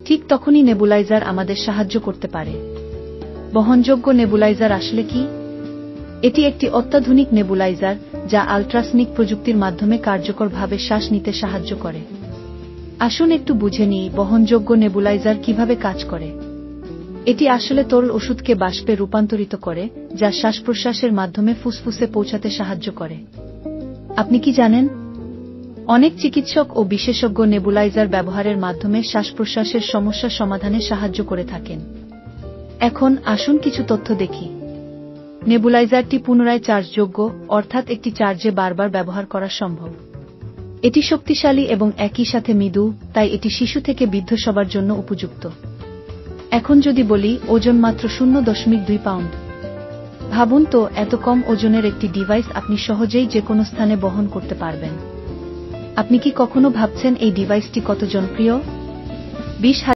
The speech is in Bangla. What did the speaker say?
ঠিক তখনই নেবুলাইজার আমাদের সাহায্য করতে পারে। বহনযোগ্য নেবুলাইজার আসলে কি? এটি একটি অত্যাধুনিক নেবুলাইজার যা আল্ট্রাসনিক প্রযুক্তির মাধ্যমে কার্যকরভাবে শ্বাস নিতে সাহায্য করে। আসুন একটু বুঝে নিই বহনযোগ্য নেবুলাইজার কিভাবে কাজ করে। এটি আসলে তরল ওষুধকে বাষ্পে রূপান্তরিত করে, যা শ্বাস-প্রশ্বাসের মাধ্যমে ফুসফুসে পৌঁছাতে সাহায্য করে। আপনি কি জানেন? অনেক চিকিৎসক ও বিশেষজ্ঞ নেবুলাইজার ব্যবহারের মাধ্যমে শ্বাস-প্রশ্বাসের সমস্যা সমাধানে সাহায্য করে থাকেন। এখন আসুন কিছু তথ্য দেখি। নেবুলাইজারটি পুনরায় চার্জযোগ্য, অর্থাৎ একটি চার্জে বারবার ব্যবহার করা সম্ভব। এটি শক্তিশালী এবং একই সাথে মৃদু, তাই এটি শিশু থেকে বৃদ্ধ সবার জন্য উপযুক্ত। এখন যদি বলি, ওজন মাত্র 0.2 পাউন্ড। ভাবুন তো, এত কম ওজনের একটি ডিভাইস আপনি সহজেই যে কোনো স্থানে বহন করতে পারবেন। আপনি কি কখনো ভাবছেন এই ডিভাইসটি কত জনপ্রিয়? 20,000